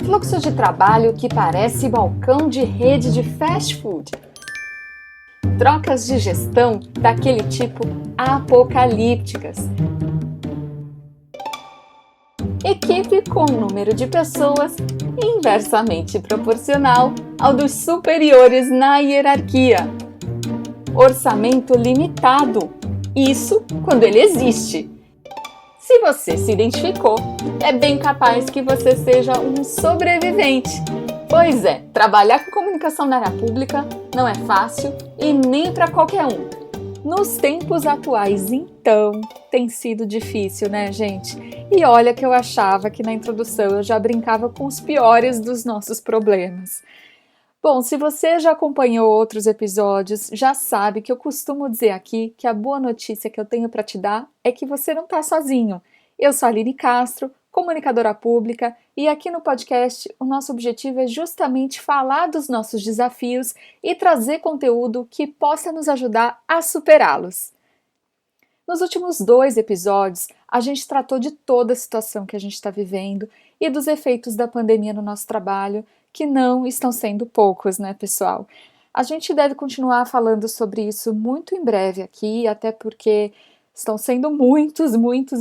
Fluxo de trabalho que parece balcão de rede de fast food. Trocas de gestão daquele tipo apocalípticas. Equipe com número de pessoas inversamente proporcional ao dos superiores na hierarquia. Orçamento limitado. Isso quando ele existe. Se você se identificou, é bem capaz que você seja um sobrevivente. Pois é, trabalhar com comunicação na área pública não é fácil e nem para qualquer um. Nos tempos atuais, então, tem sido difícil, né, gente? E olha que eu achava que na introdução eu já brincava com os piores dos nossos problemas. Bom, se você já acompanhou outros episódios, já sabe que eu costumo dizer aqui que a boa notícia que eu tenho para te dar é que você não está sozinho. Eu sou a Aline Castro, comunicadora pública, e aqui no podcast o nosso objetivo é justamente falar dos nossos desafios e trazer conteúdo que possa nos ajudar a superá-los. Nos últimos 2 episódios, a gente tratou de toda a situação que a gente está vivendo e dos efeitos da pandemia no nosso trabalho, que não estão sendo poucos, né, pessoal? A gente deve continuar falando sobre isso muito em breve aqui, até porque estão sendo muitos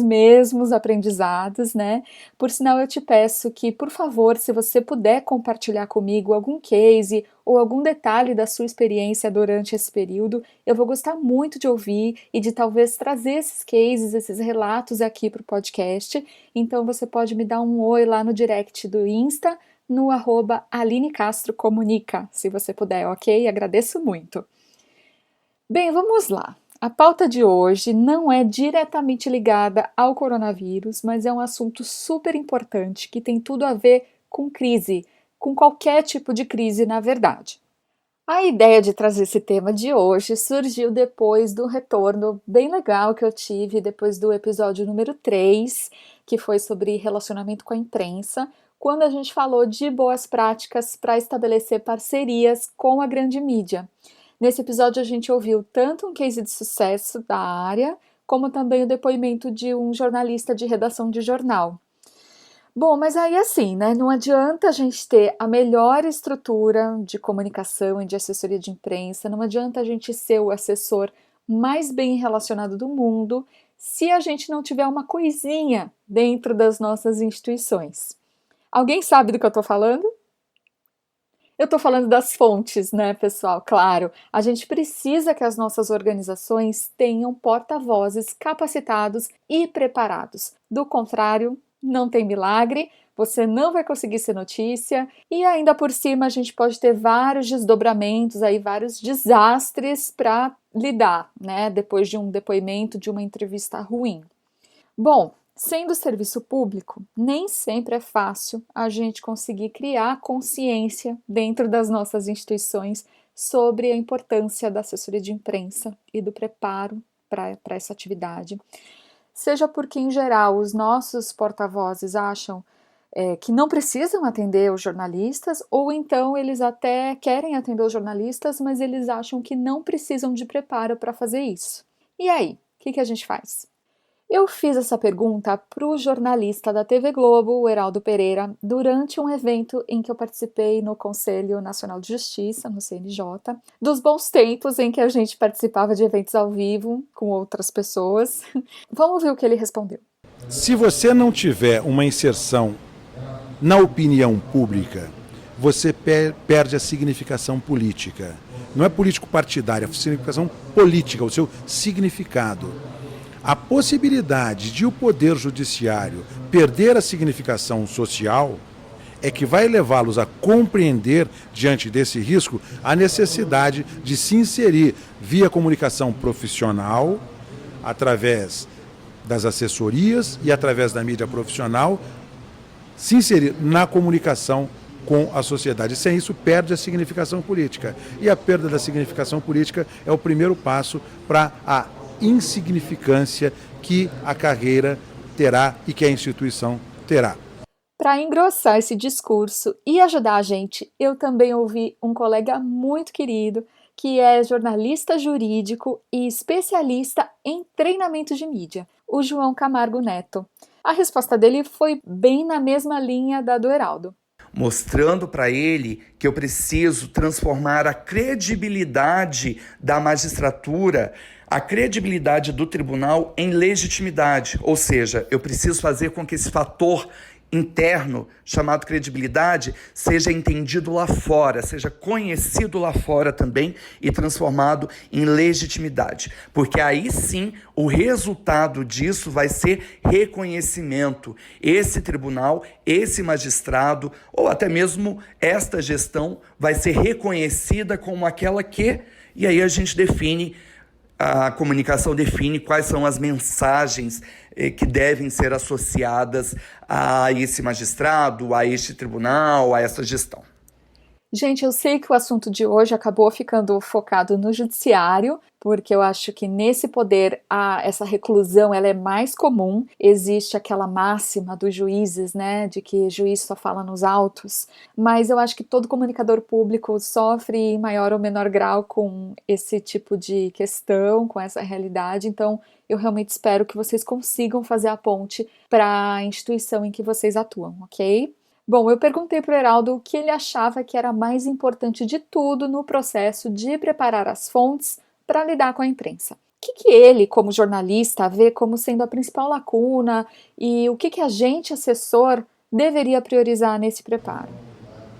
mesmos aprendizados, né? Por sinal, eu te peço que, por favor, se você puder compartilhar comigo algum case ou algum detalhe da sua experiência durante esse período, eu vou gostar muito de ouvir e de talvez trazer esses cases, esses relatos aqui para o podcast. Então, você pode me dar um oi lá no direct do Insta, no @AlineCastroComunica, se você puder, ok? Agradeço muito. Bem, vamos lá. A pauta de hoje não é diretamente ligada ao coronavírus, mas é um assunto super importante que tem tudo a ver com crise, com qualquer tipo de crise, na verdade. A ideia de trazer esse tema de hoje surgiu depois do retorno bem legal que eu tive depois do episódio número 3, que foi sobre relacionamento com a imprensa, quando a gente falou de boas práticas para estabelecer parcerias com a grande mídia. Nesse episódio a gente ouviu tanto um case de sucesso da área, como também o depoimento de um jornalista de redação de jornal. Bom, mas aí assim, né, não adianta a gente ter a melhor estrutura de comunicação e de assessoria de imprensa, não adianta a gente ser o assessor mais bem relacionado do mundo, se a gente não tiver uma coisinha dentro das nossas instituições. Alguém sabe do que eu estou falando? Eu estou falando das fontes, né, pessoal? Claro, a gente precisa que as nossas organizações tenham porta-vozes capacitados e preparados. Do contrário, não tem milagre, você não vai conseguir ser notícia e ainda por cima a gente pode ter vários desdobramentos, aí, vários desastres para lidar, né, depois de um depoimento, de uma entrevista ruim. Bom, sendo serviço público, nem sempre é fácil a gente conseguir criar consciência dentro das nossas instituições sobre a importância da assessoria de imprensa e do preparo para essa atividade. Seja porque, em geral, os nossos porta-vozes acham que não precisam atender os jornalistas, ou então eles até querem atender os jornalistas, mas eles acham que não precisam de preparo para fazer isso. E aí, o que a gente faz? Eu fiz essa pergunta para o jornalista da TV Globo, o Heraldo Pereira, durante um evento em que eu participei no Conselho Nacional de Justiça, no CNJ, dos bons tempos em que a gente participava de eventos ao vivo com outras pessoas. Vamos ver o que ele respondeu. Se você não tiver uma inserção na opinião pública, você perde a significação política. Não é político-partidária, é a significação política, o seu significado. A possibilidade de o Poder Judiciário perder a significação social é que vai levá-los a compreender, diante desse risco, a necessidade de se inserir via comunicação profissional, através das assessorias e através da mídia profissional, se inserir na comunicação com a sociedade. Sem isso, perde a significação política. E a perda da significação política é o primeiro passo para a insignificância que a carreira terá e que a instituição terá. Para engrossar esse discurso e ajudar a gente, eu também ouvi um colega muito querido, que é jornalista jurídico e especialista em treinamento de mídia, o João Camargo Neto. A resposta dele foi bem na mesma linha da do Heraldo. mostrando para ele que eu preciso transformar a credibilidade da magistratura, a credibilidade do tribunal em legitimidade. Ou seja, eu preciso fazer com que esse fator interno, chamado credibilidade, seja entendido lá fora, seja conhecido lá fora também e transformado em legitimidade. Porque aí sim, o resultado disso vai ser reconhecimento. Esse tribunal, esse magistrado, ou até mesmo esta gestão vai ser reconhecida como aquela que, e aí a gente define, a comunicação define quais são as mensagens que devem ser associadas a esse magistrado, a este tribunal, a essa gestão. Gente, eu sei que o assunto de hoje acabou ficando focado no judiciário, porque eu acho que nesse poder essa reclusão ela é mais comum. Existe aquela máxima dos juízes, né, de que juiz só fala nos autos, mas eu acho que todo comunicador público sofre em maior ou menor grau com esse tipo de questão, com essa realidade, então eu realmente espero que vocês consigam fazer a ponte para a instituição em que vocês atuam, ok? Bom, eu perguntei para o Heraldo o que ele achava que era mais importante de tudo no processo de preparar as fontes para lidar com a imprensa. O que ele, como jornalista, vê como sendo a principal lacuna e o que a gente, assessor, deveria priorizar nesse preparo?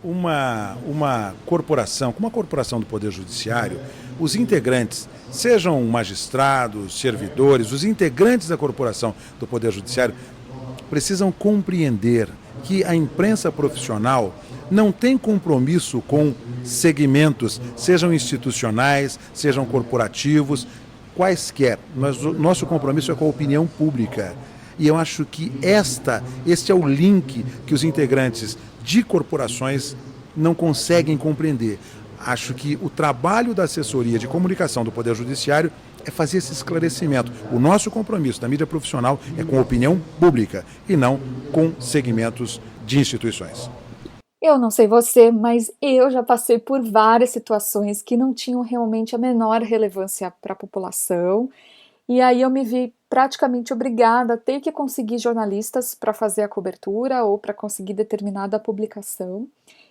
Uma corporação, como a corporação do Poder Judiciário, os integrantes, sejam magistrados, servidores, os integrantes da corporação do Poder Judiciário, precisam compreender que a imprensa profissional não tem compromisso com segmentos, sejam institucionais, sejam corporativos, quaisquer. Nosso compromisso é com a opinião pública. E eu acho que este é o link que os integrantes de corporações não conseguem compreender. Acho que o trabalho da assessoria de comunicação do Poder Judiciário é fazer esse esclarecimento. O nosso compromisso da mídia profissional é com a opinião pública e não com segmentos de instituições. Eu não sei você, mas eu já passei por várias situações que não tinham realmente a menor relevância para a população, e aí eu me vi praticamente obrigada a ter que conseguir jornalistas para fazer a cobertura ou para conseguir determinada publicação.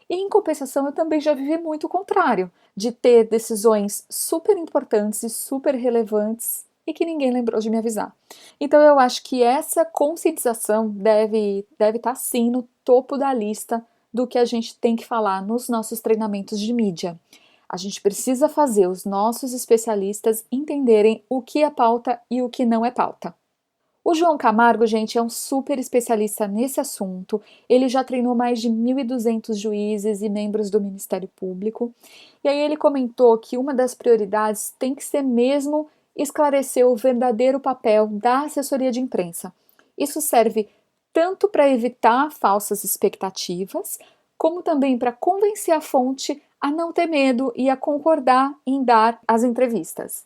E em compensação eu também já vivi muito o contrário, de ter decisões super importantes e super relevantes e que ninguém lembrou de me avisar. Então eu acho que essa conscientização deve estar sim no topo da lista do que a gente tem que falar nos nossos treinamentos de mídia. A gente precisa fazer os nossos especialistas entenderem o que é pauta e o que não é pauta. O João Camargo, gente, é um super especialista nesse assunto. Ele já treinou mais de 1.200 juízes e membros do Ministério Público. E aí ele comentou que uma das prioridades tem que ser mesmo esclarecer o verdadeiro papel da assessoria de imprensa. Isso serve tanto para evitar falsas expectativas, como também para convencer a fonte a não ter medo e a concordar em dar as entrevistas.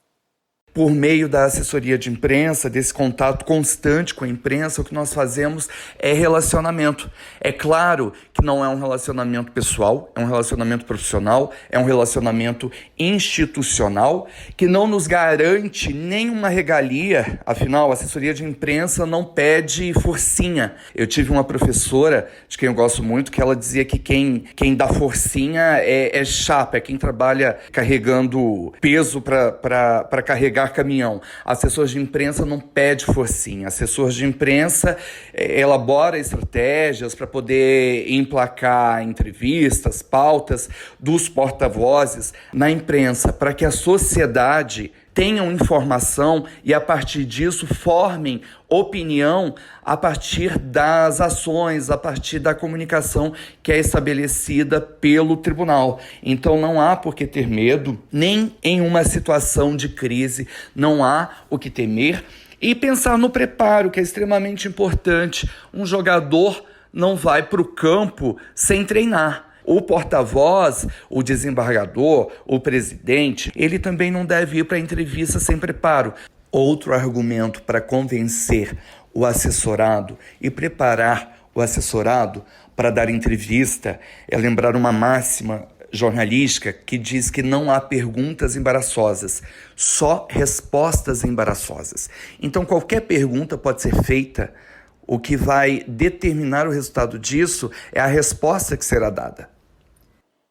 Por meio da assessoria de imprensa, desse contato constante com a imprensa, o que nós fazemos é relacionamento. É claro que não é um relacionamento pessoal, é um relacionamento profissional, é um relacionamento institucional, que não nos garante nenhuma regalia. Afinal, a assessoria de imprensa não pede forcinha. Eu tive uma professora, de quem eu gosto muito, que ela dizia que quem dá forcinha é chapa, é quem trabalha carregando peso para carregar caminhão. Assessor de imprensa não pede forcinha. Assessor de imprensa elabora estratégias para poder emplacar entrevistas, pautas dos porta-vozes na imprensa, para que a sociedade tenham informação e, a partir disso, formem opinião a partir das ações, a partir da comunicação que é estabelecida pelo tribunal. Então não há por que ter medo, nem em uma situação de crise, não há o que temer. E pensar no preparo, que é extremamente importante. Um jogador não vai para o campo sem treinar. O porta-voz, o desembargador, o presidente, ele também não deve ir para a entrevista sem preparo. Outro argumento para convencer o assessorado e preparar o assessorado para dar entrevista é lembrar uma máxima jornalística que diz que não há perguntas embaraçosas, só respostas embaraçosas. Então qualquer pergunta pode ser feita. O que vai determinar o resultado disso é a resposta que será dada.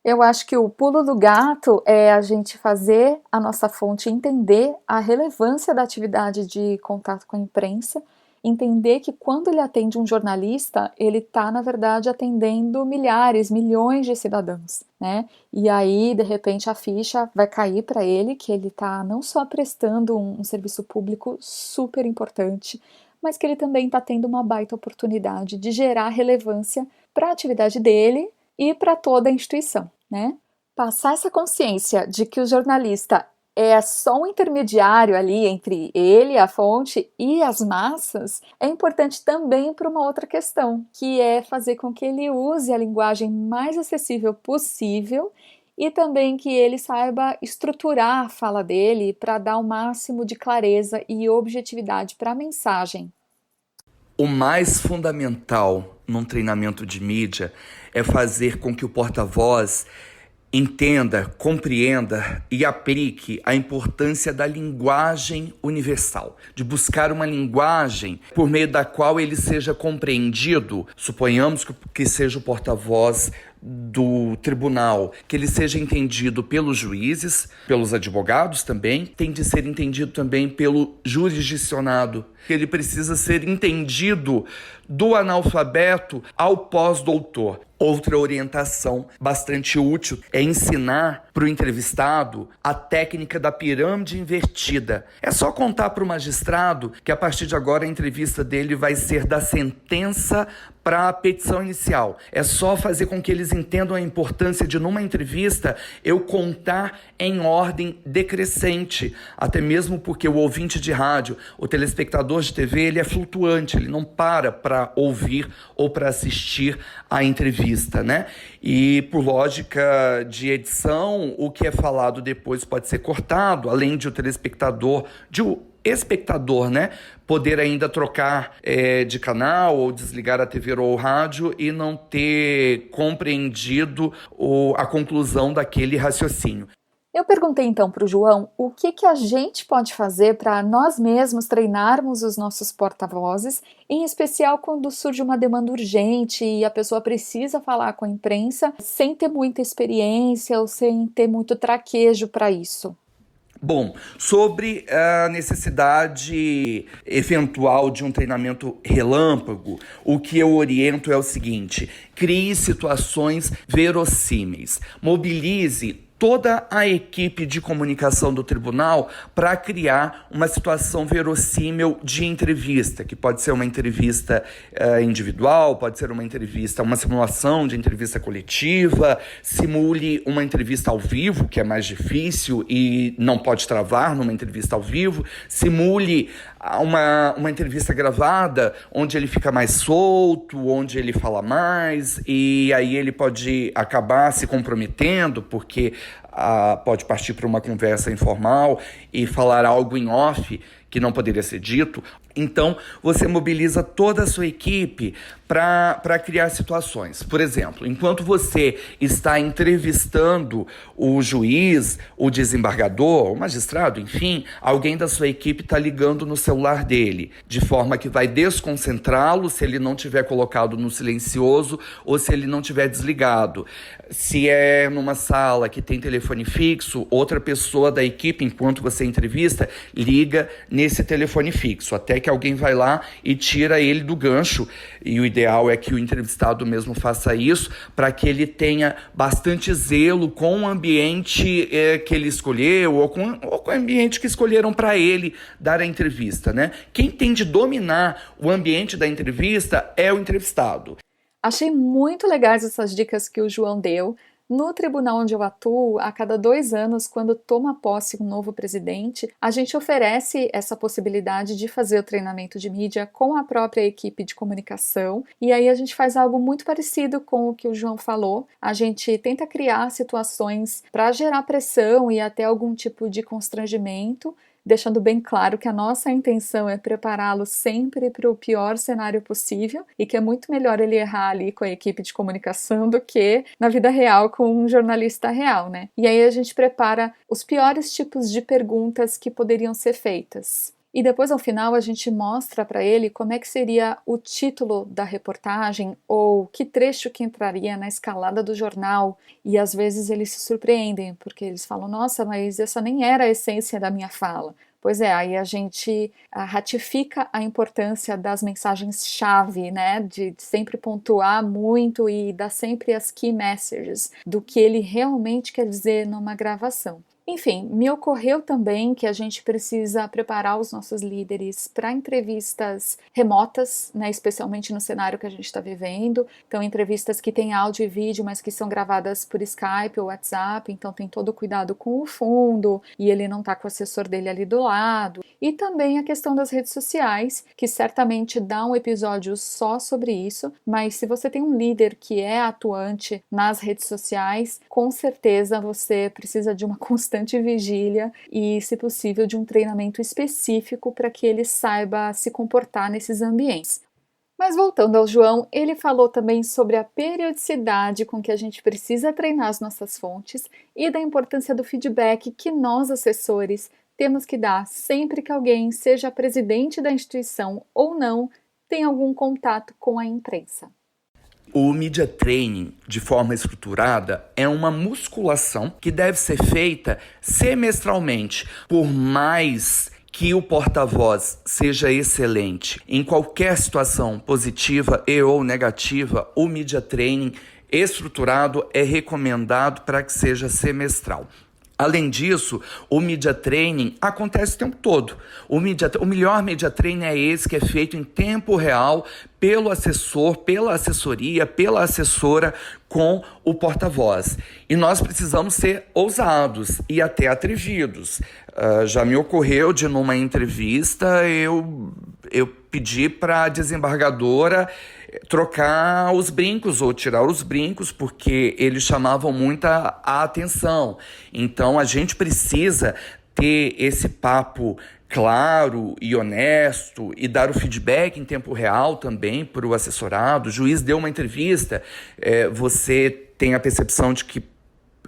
Eu acho que o pulo do gato é a gente fazer a nossa fonte entender a relevância da atividade de contato com a imprensa, entender que quando ele atende um jornalista, ele está, na verdade, atendendo milhares, milhões de cidadãos, né? E aí, de repente, a ficha vai cair para ele, que ele está não só prestando um serviço público super importante, mas que ele também está tendo uma baita oportunidade de gerar relevância para a atividade dele e para toda a instituição, né? Passar essa consciência de que o jornalista é só um intermediário ali entre ele, a fonte, e as massas, é importante também para uma outra questão, que é fazer com que ele use a linguagem mais acessível possível e também que ele saiba estruturar a fala dele para dar o máximo de clareza e objetividade para a mensagem. O mais fundamental num treinamento de mídia é fazer com que o porta-voz entenda, compreenda e aplique a importância da linguagem universal, de buscar uma linguagem por meio da qual ele seja compreendido, suponhamos que seja o porta-voz do tribunal, que ele seja entendido pelos juízes, pelos advogados também, tem de ser entendido também pelo jurisdicionado, que ele precisa ser entendido do analfabeto ao pós-doutor. Outra orientação bastante útil é ensinar para o entrevistado a técnica da pirâmide invertida. É só contar para o magistrado que a partir de agora a entrevista dele vai ser da sentença para a petição inicial. É só fazer com que eles entendam a importância de, numa entrevista, eu contar em ordem decrescente. Até mesmo porque o ouvinte de rádio, o telespectador de TV, ele é flutuante, ele não para ouvir ou para assistir a entrevista, né? E por lógica de edição, o que é falado depois pode ser cortado, além de o telespectador, espectador, né, poder ainda trocar de canal ou desligar a TV ou o rádio e não ter compreendido a conclusão daquele raciocínio. Eu perguntei então para o João o que a gente pode fazer para nós mesmos treinarmos os nossos porta-vozes, em especial quando surge uma demanda urgente e a pessoa precisa falar com a imprensa sem ter muita experiência ou sem ter muito traquejo para isso. Bom, sobre a necessidade eventual de um treinamento relâmpago, o que eu oriento é o seguinte: crie situações verossímeis, mobilize toda a equipe de comunicação do tribunal para criar uma situação verossímil de entrevista, que pode ser uma entrevista individual, pode ser uma entrevista, uma simulação de entrevista coletiva, simule uma entrevista ao vivo, que é mais difícil e não pode travar numa entrevista ao vivo, simule uma entrevista gravada, onde ele fica mais solto, onde ele fala mais, e aí ele pode acabar se comprometendo, porque pode partir para uma conversa informal e falar algo em off que não poderia ser dito. Então, você mobiliza toda a sua equipe para criar situações. Por exemplo, enquanto você está entrevistando o juiz, o desembargador, o magistrado, enfim, alguém da sua equipe está ligando no celular dele, de forma que vai desconcentrá-lo se ele não tiver colocado no silencioso ou se ele não tiver desligado. Se é numa sala que tem telefone fixo, outra pessoa da equipe, enquanto você entrevista, liga nesse telefone fixo, até que alguém vai lá e tira ele do gancho. E o ideal é que o entrevistado mesmo faça isso, para que ele tenha bastante zelo com o ambiente que ele escolheu, ou com o ambiente que escolheram para ele dar a entrevista, né? Quem tem de dominar o ambiente da entrevista é o entrevistado. Achei muito legais essas dicas que o João deu. No tribunal onde eu atuo, a cada 2 anos, quando toma posse um novo presidente, a gente oferece essa possibilidade de fazer o treinamento de mídia com a própria equipe de comunicação, e aí a gente faz algo muito parecido com o que o João falou. A gente tenta criar situações para gerar pressão e até algum tipo de constrangimento, deixando bem claro que a nossa intenção é prepará-lo sempre para o pior cenário possível e que é muito melhor ele errar ali com a equipe de comunicação do que na vida real com um jornalista real, né? E aí a gente prepara os piores tipos de perguntas que poderiam ser feitas. E depois, ao final, a gente mostra para ele como é que seria o título da reportagem ou que trecho que entraria na escalada do jornal. E às vezes eles se surpreendem, porque eles falam, nossa, mas essa nem era a essência da minha fala. Pois é, aí a gente ratifica a importância das mensagens-chave, né, de sempre pontuar muito e dar sempre as key messages do que ele realmente quer dizer numa gravação. Enfim, me ocorreu também que a gente precisa preparar os nossos líderes para entrevistas remotas, né, especialmente no cenário que a gente está vivendo. Então, entrevistas que têm áudio e vídeo, mas que são gravadas por Skype ou WhatsApp, então tem todo o cuidado com o fundo e ele não está com o assessor dele ali do lado. E também a questão das redes sociais, que certamente dá um episódio só sobre isso, mas se você tem um líder que é atuante nas redes sociais, com certeza você precisa de uma constante vigília e, se possível, de um treinamento específico para que ele saiba se comportar nesses ambientes. Mas voltando ao João, ele falou também sobre a periodicidade com que a gente precisa treinar as nossas fontes e da importância do feedback que nós, assessores, temos que dar sempre que alguém, seja presidente da instituição ou não, tem algum contato com a imprensa. O Media Training, de forma estruturada, é uma musculação que deve ser feita semestralmente, por mais que o porta-voz seja excelente. Em qualquer situação positiva e ou negativa, o Media Training estruturado é recomendado para que seja semestral. Além disso, o Media Training acontece o tempo todo. O melhor Media Training é esse que é feito em tempo real pelo assessor, pela assessoria, pela assessora com o porta-voz. E nós precisamos ser ousados e até atrevidos. Já me ocorreu de, numa entrevista, eu pedi para a desembargadora trocar os brincos ou tirar os brincos, porque eles chamavam muita a atenção. Então a gente precisa ter esse papo claro e honesto e dar o feedback em tempo real também para o assessorado. O juiz deu uma entrevista, você tem a percepção de que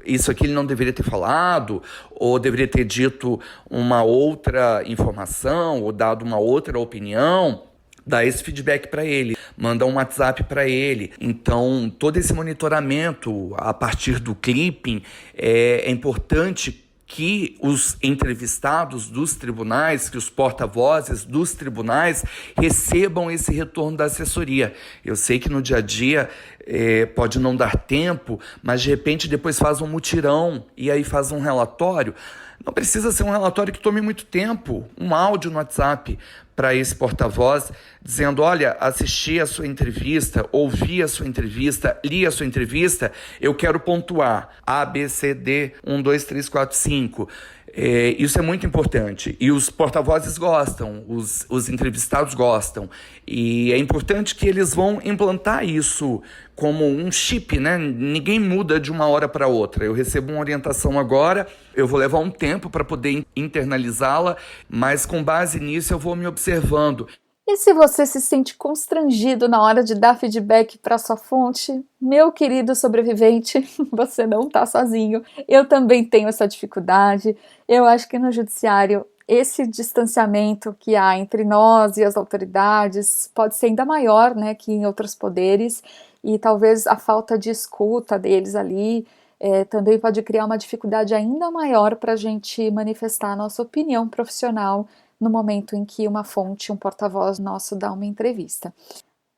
isso aqui ele não deveria ter falado, ou deveria ter dito uma outra informação, ou dado uma outra opinião. Dá esse feedback para ele, manda um WhatsApp para ele. Então, todo esse monitoramento a partir do clipping é importante que os entrevistados dos tribunais, que os porta-vozes dos tribunais recebam esse retorno da assessoria. Eu sei que no dia a dia pode não dar tempo, mas de repente depois faz um mutirão e aí faz um relatório. Não precisa ser um relatório que tome muito tempo, um áudio no WhatsApp para esse porta-voz, dizendo, olha, assisti a sua entrevista, ouvi a sua entrevista, li a sua entrevista, eu quero pontuar A, B, C, D, 1, 2, 3, 4, 5. Isso é muito importante e os porta-vozes gostam, os entrevistados gostam e é importante que eles vão implantar isso como um chip, né? Ninguém muda de uma hora para outra. Eu recebo uma orientação agora, eu vou levar um tempo para poder internalizá-la, mas com base nisso eu vou me observando. E se você se sente constrangido na hora de dar feedback para sua fonte, meu querido sobrevivente, você não está sozinho. Eu também tenho essa dificuldade. Eu acho que no judiciário esse distanciamento que há entre nós e as autoridades pode ser ainda maior, né, que em outros poderes, e talvez a falta de escuta deles ali também pode criar uma dificuldade ainda maior para a gente manifestar a nossa opinião profissional no momento em que uma fonte, um porta-voz nosso dá uma entrevista.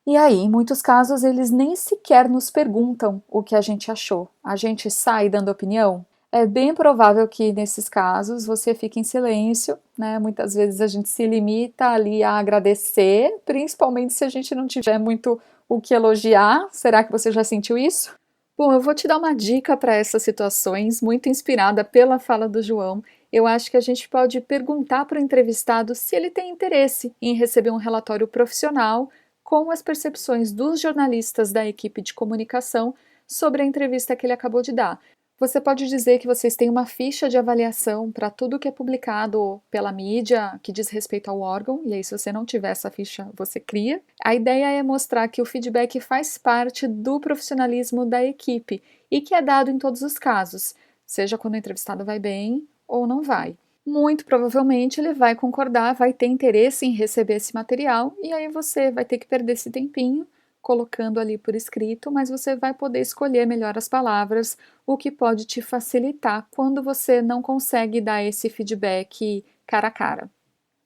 E aí, em muitos casos, eles nem sequer nos perguntam o que a gente achou. A gente sai dando opinião. É bem provável que, nesses casos, você fique em silêncio, né? Muitas vezes a gente se limita ali a agradecer, principalmente se a gente não tiver muito o que elogiar. Será que você já sentiu isso? Bom, eu vou te dar uma dica para essas situações, muito inspirada pela fala do João. Eu acho que a gente pode perguntar para o entrevistado se ele tem interesse em receber um relatório profissional com as percepções dos jornalistas da equipe de comunicação sobre a entrevista que ele acabou de dar. Você pode dizer que vocês têm uma ficha de avaliação para tudo que é publicado pela mídia que diz respeito ao órgão, e aí se você não tiver essa ficha, você cria. A ideia é mostrar que o feedback faz parte do profissionalismo da equipe e que é dado em todos os casos, seja quando o entrevistado vai bem ou não vai. Muito provavelmente ele vai concordar, vai ter interesse em receber esse material, e aí você vai ter que perder esse tempinho colocando ali por escrito, mas você vai poder escolher melhor as palavras, o que pode te facilitar quando você não consegue dar esse feedback cara a cara.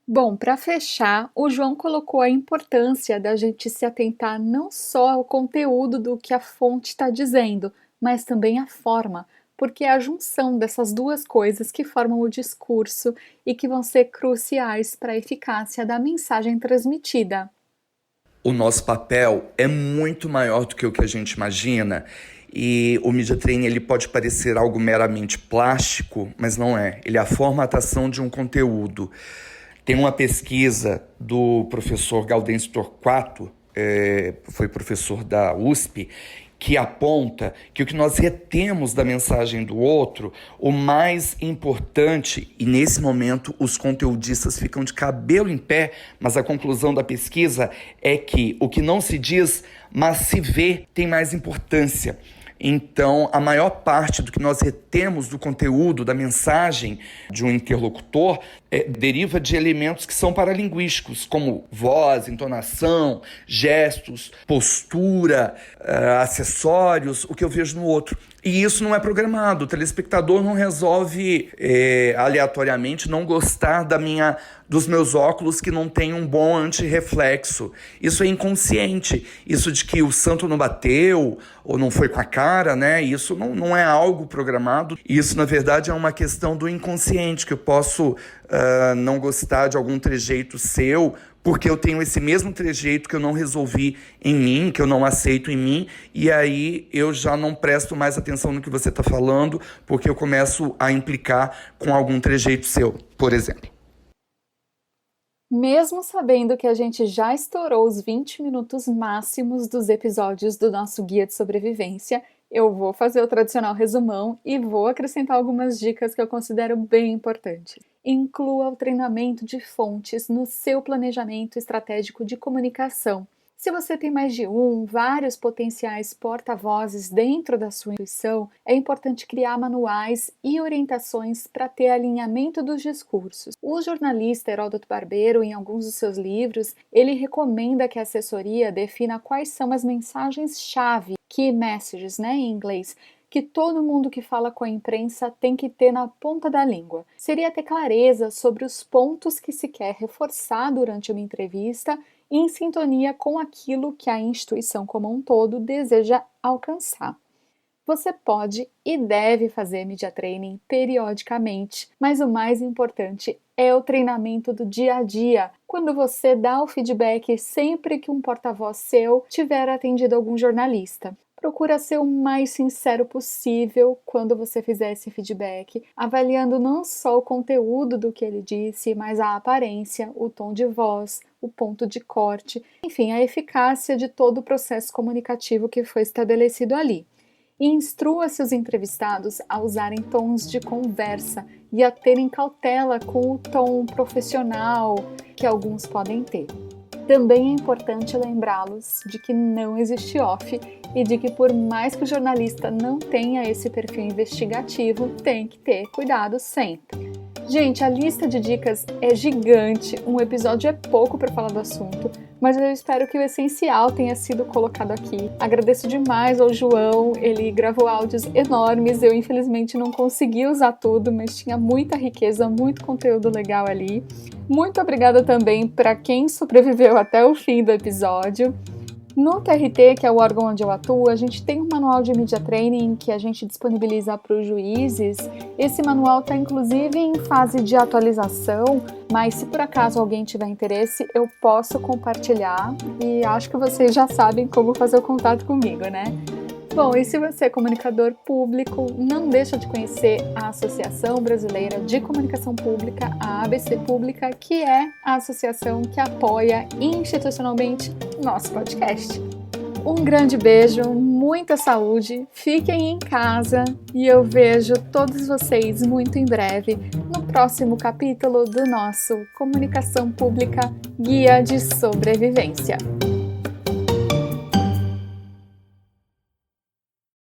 Bom, para fechar, o João colocou a importância da gente se atentar não só ao conteúdo do que a fonte está dizendo, mas também à forma, porque é a junção dessas duas coisas que formam o discurso e que vão ser cruciais para a eficácia da mensagem transmitida. O nosso papel é muito maior do que o que a gente imagina, e o media training ele pode parecer algo meramente plástico, mas não é. Ele é a formatação de um conteúdo. Tem uma pesquisa do professor Gaudêncio Torquato, foi professor da USP, que aponta que o que nós retemos da mensagem do outro, o mais importante, e nesse momento os conteudistas ficam de cabelo em pé, mas a conclusão da pesquisa é que o que não se diz, mas se vê, tem mais importância. Então, a maior parte do que nós retemos do conteúdo, da mensagem de um interlocutor, deriva de elementos que são paralinguísticos, como voz, entonação, gestos, postura, acessórios, o que eu vejo no outro. E isso não é programado. O telespectador não resolve aleatoriamente não gostar dos meus óculos que não tem um bom antirreflexo. Isso é inconsciente. Isso de que o santo não bateu ou não foi com a cara, né? Isso não é algo programado. Isso, na verdade, é uma questão do inconsciente, que eu posso não gostar de algum trejeito seu porque eu tenho esse mesmo trejeito que eu não resolvi em mim, que eu não aceito em mim, e aí eu já não presto mais atenção no que você está falando, porque eu começo a implicar com algum trejeito seu, por exemplo. Mesmo sabendo que a gente já estourou os 20 minutos máximos dos episódios do nosso Guia de Sobrevivência, eu vou fazer o tradicional resumão e vou acrescentar algumas dicas que eu considero bem importantes. Inclua o treinamento de fontes no seu planejamento estratégico de comunicação. Se você tem mais de vários potenciais porta-vozes dentro da sua intuição, é importante criar manuais e orientações para ter alinhamento dos discursos. O jornalista Heródoto Barbeiro, em alguns dos seus livros, ele recomenda que a assessoria defina quais são as mensagens-chave, key messages, em inglês, que todo mundo que fala com a imprensa tem que ter na ponta da língua. Seria ter clareza sobre os pontos que se quer reforçar durante uma entrevista em sintonia com aquilo que a instituição como um todo deseja alcançar. Você pode e deve fazer media training periodicamente, mas o mais importante é o treinamento do dia a dia, quando você dá o feedback sempre que um porta-voz seu tiver atendido algum jornalista. Procura ser o mais sincero possível quando você fizer esse feedback, avaliando não só o conteúdo do que ele disse, mas a aparência, o tom de voz, o ponto de corte, enfim, a eficácia de todo o processo comunicativo que foi estabelecido ali. E instrua seus entrevistados a usarem tons de conversa e a terem cautela com o tom profissional que alguns podem ter. Também é importante lembrá-los de que não existe off e de que por mais que o jornalista não tenha esse perfil investigativo, tem que ter cuidado sempre. Gente, a lista de dicas é gigante, um episódio é pouco para falar do assunto, mas eu espero que o essencial tenha sido colocado aqui. Agradeço demais ao João, ele gravou áudios enormes, eu infelizmente não consegui usar tudo, mas tinha muita riqueza, muito conteúdo legal ali. Muito obrigada também para quem sobreviveu até o fim do episódio. No TRT, que é o órgão onde eu atuo, a gente tem um manual de media training que a gente disponibiliza para os juízes. Esse manual está inclusive em fase de atualização, mas se por acaso alguém tiver interesse, eu posso compartilhar e acho que vocês já sabem como fazer o contato comigo, né? Bom, e se você é comunicador público, não deixa de conhecer a Associação Brasileira de Comunicação Pública, a ABC Pública, que é a associação que apoia institucionalmente nosso podcast. Um grande beijo, muita saúde, fiquem em casa e eu vejo todos vocês muito em breve no próximo capítulo do nosso Comunicação Pública Guia de Sobrevivência.